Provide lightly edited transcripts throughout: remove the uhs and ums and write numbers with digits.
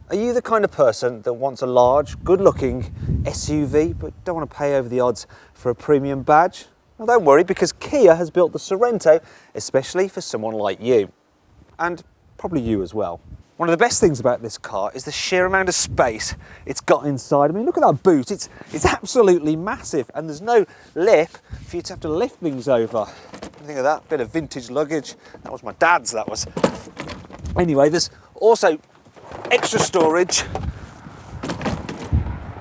Are you the kind of person that wants a large, good-looking SUV but don't want to pay over the odds for a premium badge? Well, don't worry, because Kia has built the Sorento especially for someone like you. And probably you as well. One of the best things about this car is the sheer amount of space it's got inside. I mean, look at that boot. It's absolutely massive, and there's no lip for you to have to lift things over. What do you think of that? Bit of vintage luggage. That was my dad's, that was. Anyway, there's also extra storage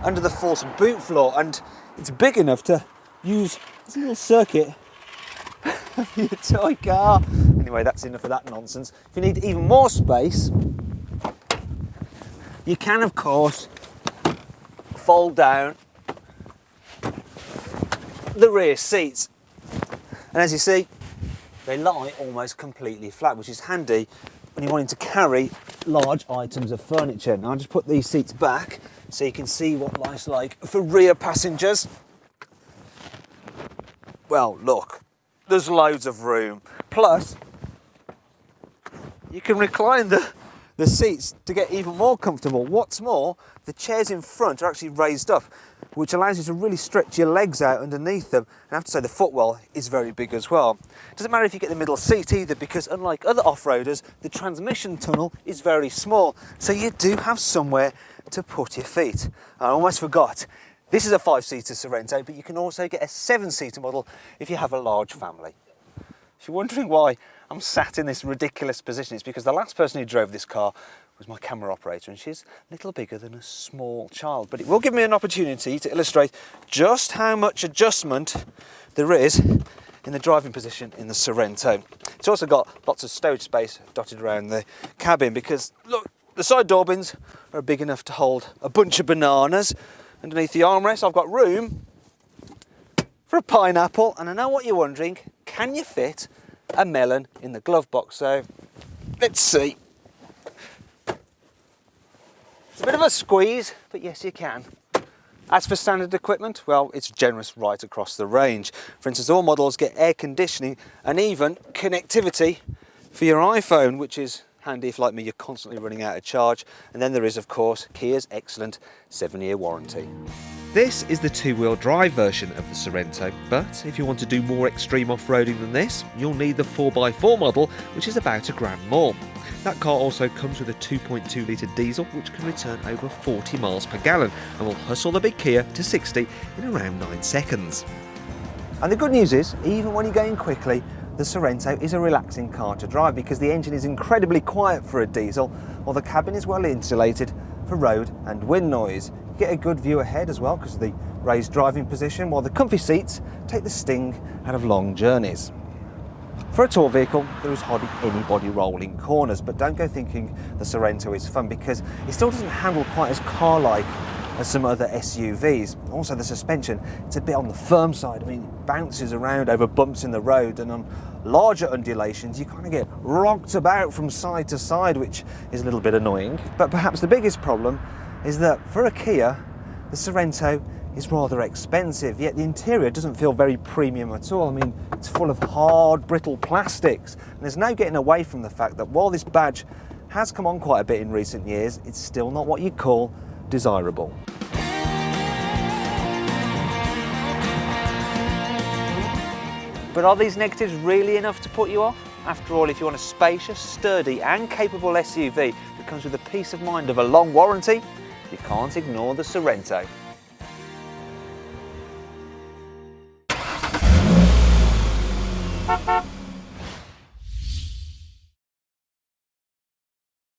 under the false boot floor, and it's big enough to use this little circuit of your toy car. Anyway, that's enough of that nonsense. If you need even more space, you can, of course, fold down the rear seats. And as you see, they lie almost completely flat, which is handy when you're wanting to carry large items of furniture. Now I'll just put these seats back so you can see what life's like for rear passengers. Well, look, there's loads of room. Plus, you can recline the seats to get even more comfortable. What's more, the chairs in front are actually raised up, which allows you to really stretch your legs out underneath them. And I have to say the footwell is very big as well. It doesn't matter if you get the middle seat either, because unlike other off-roaders, the transmission tunnel is very small. So you do have somewhere to put your feet. I almost forgot. This is a 5-seater Sorento, but you can also get a 7-seater model if you have a large family. If you're wondering why I'm sat in this ridiculous position, it's because the last person who drove this car was my camera operator, and she's a little bigger than a small child. But it will give me an opportunity to illustrate just how much adjustment there is in the driving position in the Sorento. It's also got lots of stowage space dotted around the cabin, because look, the side door bins are big enough to hold a bunch of bananas. Underneath the armrest, I've got room for a pineapple, and I know what you're wondering, can you fit a melon in the glove box? So let's see. It's a bit of a squeeze, but yes, you can. As for standard equipment, well, it's generous right across the range. For instance, all models get air conditioning and even connectivity for your iPhone, which is handy if, like me, you're constantly running out of charge. And then there is, of course, Kia's excellent 7-year warranty. This is the 2-wheel drive version of the Sorento, but if you want to do more extreme off-roading than this, you'll need the 4x4 model, which is about £1,000 more. That car also comes with a 2.2 litre diesel, which can return over 40 miles per gallon and will hustle the big Kia to 60 in around 9 seconds. And the good news is, even when you're going quickly, the Sorento is a relaxing car to drive, because the engine is incredibly quiet for a diesel, while the cabin is well insulated for road and wind noise. You get a good view ahead as well because of the raised driving position, while the comfy seats take the sting out of long journeys. For a tour vehicle, there is hardly any body roll in corners, but don't go thinking the Sorento is fun, because it still doesn't handle quite as car-like as some other SUVs. Also, the suspension, it's a bit on the firm side. I mean, it bounces around over bumps in the road, and on larger undulations, you kind of get rocked about from side to side, which is a little bit annoying. But perhaps the biggest problem is that for a Kia, the Sorento is rather expensive, yet the interior doesn't feel very premium at all. I mean, it's full of hard, brittle plastics, and there's no getting away from the fact that while this badge has come on quite a bit in recent years, it's still not what you'd call desirable. But are these negatives really enough to put you off? After all, if you want a spacious, sturdy and capable SUV that comes with the peace of mind of a long warranty, you can't ignore the Sorento.